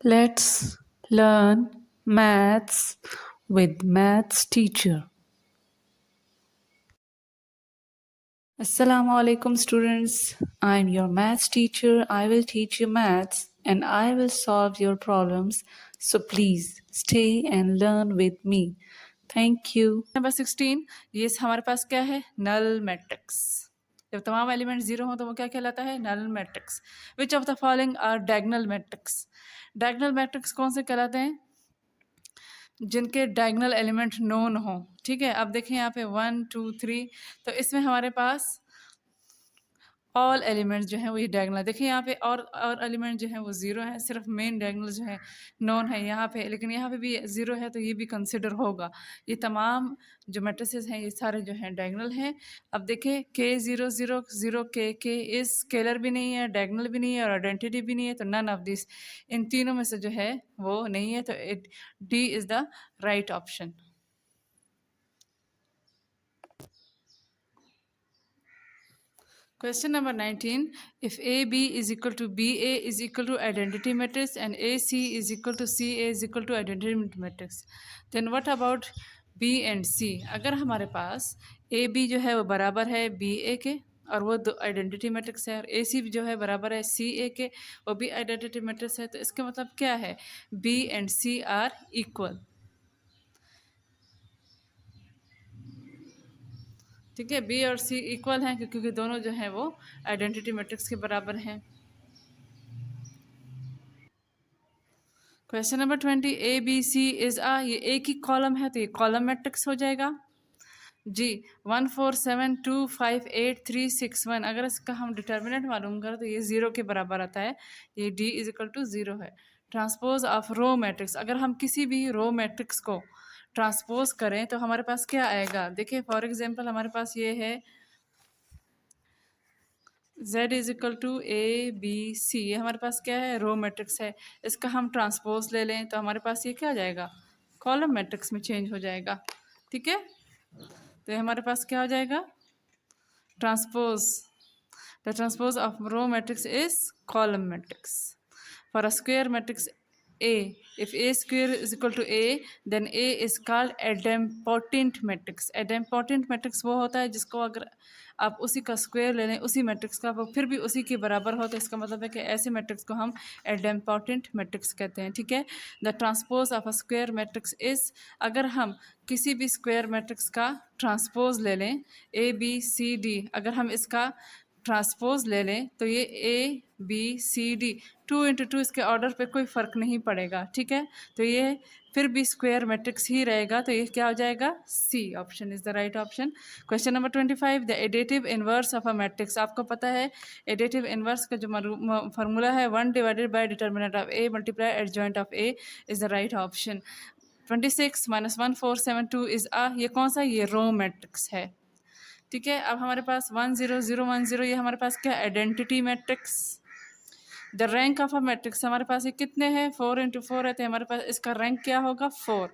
Let's learn maths with maths teacher. Assalamu alaikum students. I'm your maths teacher. I will teach you maths and I will solve your problems. So please stay and learn with me. Thank you. Number 16, ये हमारे पास क्या है? Null matrix. जब तमाम element zero हो तो वो क्या कहलाता है? Null matrix. Which of the following are diagonal matrix? Diagonal matrix कौन से कहलाते हैं? जिनके डायगोनल एलिमेंट नोन हो. ठीक है, अब देखें यहाँ पे 1 2 3, तो इसमें हमारे पास ऑल एलिमेंट्स जो हैं वो ये डायगोनल. देखिए यहाँ पे और एलिमेंट जो है वो ज़ीरो है, सिर्फ मेन डायगोनल जो है नॉन है यहाँ पे, लेकिन यहाँ पे भी ज़ीरो है तो ये भी कंसिडर होगा. ये तमाम जो मैट्रिसेस हैं ये सारे जो हैं डायगोनल हैं. अब देखें के ज़ीरो ज़ीरो ज़ीरो के इस स्केलर भी नहीं है, डायगोनल भी नहीं है और आइडेंटिटी भी नहीं है, तो नन ऑफ दिस, इन तीनों में से जो है वो नहीं है, तो D is the right option. Question number 19. If AB is equal to BA is equal to identity matrix and AC is equal to CA is equal to identity matrix, then what about B and C? अगर हमारे पास AB जो है वो बराबर है BA के और वो दो आइडेंटिटी मैट्रिक्स है, और AC जो है बराबर है CA के, वो भी आइडेंटिटी मैट्रिक्स है, तो इसका मतलब क्या है? B and C are equal. ठीक है, बी और सी इक्वल हैं क्योंकि दोनों जो हैं वो आइडेंटिटी मैट्रिक्स के बराबर हैं. Question number 20. A b c is ये एक ही कॉलम है तो ये कॉलम मैट्रिक्स हो जाएगा जी. 1 4 7 2 5 8 3 6 1, अगर इसका हम डिटर्मिनेंट मालूम करें तो ये ज़ीरो के बराबर आता है. ये d is equal to zero है. ट्रांसपोज ऑफ रो मैट्रिक्स, अगर हम किसी भी रो मैट्रिक्स को ट्रांसपोज करें तो हमारे पास क्या आएगा? देखिए फॉर एग्जांपल हमारे पास ये है Z is equal to a b c, ये हमारे पास क्या है? रो मैट्रिक्स है. इसका हम ट्रांसपोज ले लें तो हमारे पास ये क्या आ जाएगा? कॉलम मैट्रिक्स में चेंज हो जाएगा. ठीक है, तो ये हमारे पास क्या हो जाएगा? Transpose. The transpose of row matrix is column matrix. For a square matrix A, if A square is equal to A, then A is called idempotent matrix. Idempotent matrix वो होता है जिसको अगर आप उसी का स्क्वायर ले लें उसी मैट्रिक्स का, वो फिर भी उसी के बराबर हो, तो इसका मतलब है कि ऐसे मैट्रिक्स को हम idempotent मैट्रिक्स कहते हैं. ठीक है, the transpose of a square matrix is, अगर हम किसी भी स्क्वायर मैट्रिक्स का ट्रांसपोज ले लें ए बी सी डी, अगर हम इसका ट्रांसपोज ले लें तो ये ए बी सी डी 2 × 2, इसके ऑर्डर पे कोई फ़र्क नहीं पड़ेगा. ठीक है, तो ये फिर भी स्क्वायर मैट्रिक्स ही रहेगा, तो ये क्या हो जाएगा? C option is the right option. Question number 25. The additive inverse of a matrix, आपको पता है एडेटिव इनवर्स का जो फार्मूला है 1 divided by determinant of A multiply adjoint of A is the right option. 26 - 1 4 7 2 is ये कौन सा? ये रो मैट्रिक्स है. ठीक है, अब हमारे पास 1 0 0 1 0, ये हमारे पास क्या? Identity matrix. The rank of a matrix हमारे पास ये कितने हैं? 4 × 4 है, तो हमारे पास इसका रैंक क्या होगा? 4.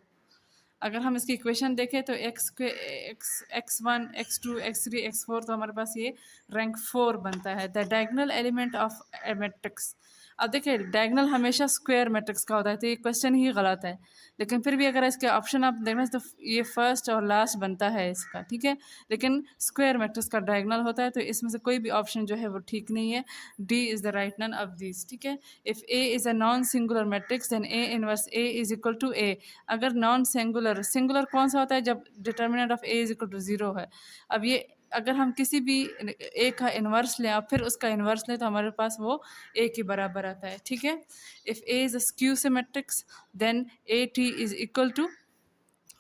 अगर हम इसकी इक्वेशन देखें तो x1 x2 x3 x4, तो हमारे पास ये रैंक 4 बनता है. The diagonal element of A matrix. अब देखिए डायगोनल हमेशा स्क्वायर मैट्रिक्स का होता है, तो ये क्वेश्चन ही गलत है, लेकिन फिर भी अगर इसके ऑप्शन आप देखना तो ये फर्स्ट और लास्ट बनता है इसका. ठीक है, लेकिन स्क्वायर मैट्रिक्स का डायगोनल होता है, तो इसमें से कोई भी ऑप्शन जो है वो ठीक नहीं है. D is the right none of this. ठीक है, if A is a non singular matrix then A inverse A is equal to A. अगर नॉन सिंगुलर कौन सा होता है? जब determinant of A is equal to zero है. अब ये अगर हम किसी भी ए का इन्वर्स लें और फिर उसका इन्वर्स लें तो हमारे पास वो ए के बराबर आता है. ठीक है, if A is a skew symmetrics then A T is equal to,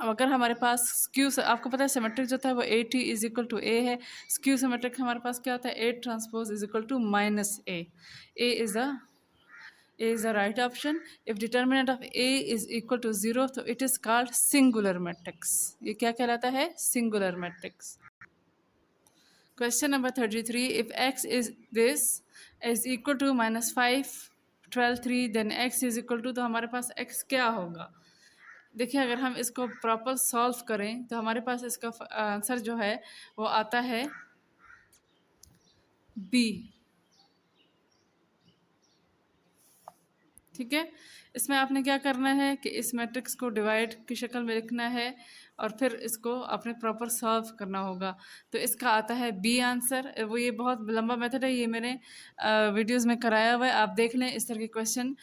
अब अगर हमारे पास स्क्यू, आपको पता है सिमेट्रिक जो होता है वो A T is equal to A है. स्क्यू सिमेट्रिक हमारे पास क्या होता है? A transpose is equal to minus A. A is a A is the right option. If determinant of A is equal to 0, तो it is called singular matrix. ये क्या कहलाता है? Singular matrix. Question number 33. If x is this is equal to -5 12 3, then x is equal to, तो हमारे पास x क्या होगा? देखिए अगर हम इसको प्रॉपर सॉल्व करें तो हमारे पास इसका आंसर जो है वो आता है बी. ठीक है। इसमें आपने क्या करना है कि इस मैट्रिक्स को डिवाइड की शक्ल में लिखना है और फिर इसको आपने प्रॉपर सॉल्व करना होगा। तो इसका आता है बी आंसर। वो ये बहुत लंबा मेथड है, ये मैंने वीडियोस में कराया हुआ है, आप देख लें। इस तरह के क्वेश्चन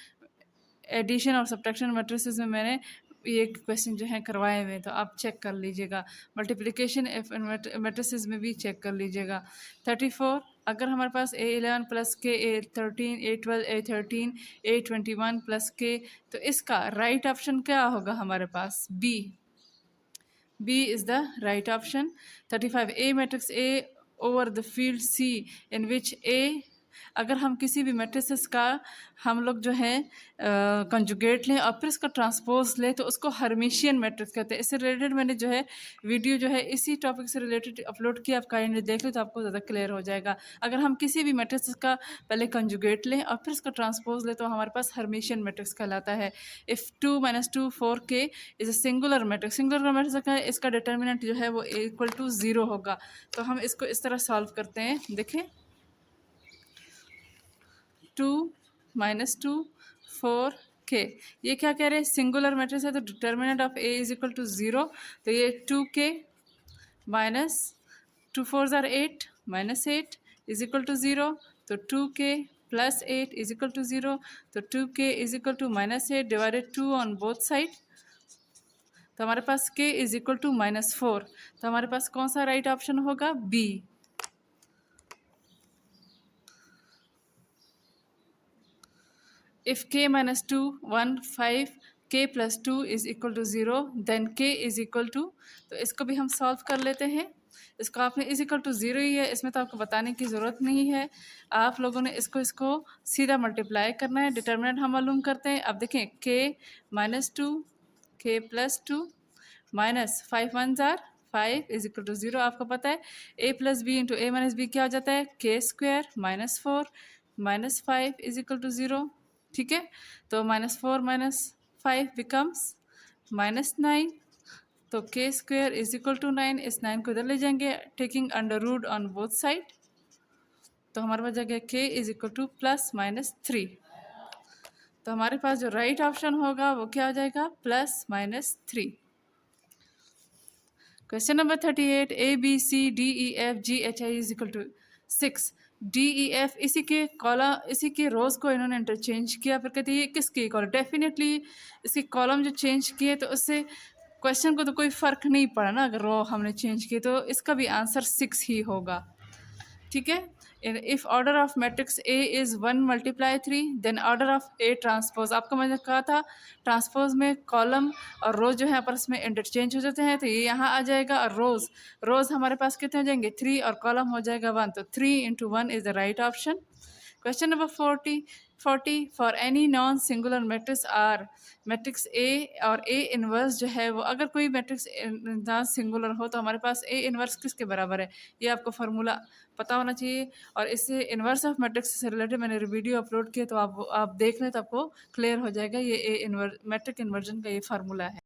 एडिशन और सब्ट्रैक्शन मैट्रिसेस में मैंने ये क्वेश्चन जो है करवाए हुए हैं, तो आप चेक कर लीजिएगा। मल्टीप्लिकेशन मैट्रिसेस में भी चेक कर लीजिएगा। 34, अगर हमारे पास A11 प्लस के A13 A12 A13 A21 plus के, तो इसका राइट ऑप्शन क्या होगा हमारे पास? B. B is the right option. 35, A matrix A over the field C in which A, अगर हम किसी भी मैट्रिसेस का हम लोग जो है कंजुगेट लें और फिर इसका ट्रांसपोज लें तो उसको हर्मिशियन मैट्रिक्स कहते हैं। इससे रिलेटेड मैंने जो है वीडियो जो है इसी टॉपिक से रिलेटेड अपलोड किया, आप काइंडली देख लो तो आपको ज़्यादा क्लियर हो जाएगा। अगर हम किसी भी मैट्रिक्स का पहले कंजुगेट लें और फिर इसका ट्रांसपोज लें तो हमारे पास हर्मिशियन मैट्रिक्स कहलाता है। If 2 - 2 4k is a singular matrix, singular matrix का इसका डिटर्मिनेंट जो है वो इक्वल टू 0 होगा। तो हम इसको इस तरह सॉल्व करते हैं, देखें। 2 - 2 4k, ये क्या कह रहे हैं? सिंगुलर मैट्रिक्स है तो determinant of A is equal to 0। तो ये 2k minus 2 4s are 8 minus 8 is equal to 0। तो 2k plus 8 is equal to 0। तो 2k is equal to minus 8 divided 2 on both side. तो हमारे पास k इज इक्वल टू -4। तो हमारे पास कौन सा राइट ऑप्शन होगा? B. If k - 2 1 5 k plus 2 is equal to 0 then k is equal to, तो इसको भी हम सॉल्व कर लेते हैं। इसको आपने इज इक्वल टू 0 ही है, इसमें तो आपको बताने की ज़रूरत नहीं है। आप लोगों ने इसको सीधा मल्टीप्लाई करना है। डिटर्मिनेंट हम मालूम करते हैं। अब देखें k - 2 k plus 2 minus 5 1s are 5 is equal to 0। आपको पता है a plus b into a minus b क्या हो जाता है? k² -4 -5 is equal to 0। ठीक है, तो -4 - 5 बिकम्स -9। तो k² इज इक्वल टू 9। इस 9 को इधर ले जाएंगे taking under root on both side. तो हमारे पास जाएगा k इज इक्वल टू +-3। तो हमारे पास जो राइट ऑप्शन होगा वो क्या हो जाएगा? +-3। Question number 38, A B C D E F G H I is equal to 6। D e f इसी के रोज़ को इन्होंने इंटरचेंज किया। फिर कहते हैं ये किसकी कॉलम? डेफिनेटली इसके कॉलम जो चेंज किए तो उससे क्वेश्चन को तो कोई फ़र्क नहीं पड़ा ना। अगर रो हमने चेंज किए तो इसका भी आंसर 6 ही होगा। ठीक है। If order of matrix a is 1 × 3 then order of a transpose, आपको मैंने कहा था ट्रांसपोज में कॉलम और रोज जो है आपस में इंटरचेंज हो जाते हैं। तो ये यहाँ आ जाएगा और रोज़ हमारे पास कितने हो जाएंगे? 3 और कॉलम हो जाएगा 1। तो 3 × 1 is the right option. Question number 40 for any non singular matrix R, matrix a और ए इनवर्स जो है वो, अगर कोई मैट्रिक्स नॉन सिंगुलर हो तो हमारे पास ए इनवर्स किसके बराबर है? ये आपको फार्मूला पता होना चाहिए। और इससे इन्वर्स ऑफ मैट्रिक्स से रिलेटेड मैंने वीडियो अपलोड किया, तो आप देख लें तो आपको क्लियर हो जाएगा। ये ए इन्वर्स मैट्रिक इन्वर्जन का ये फार्मूला है।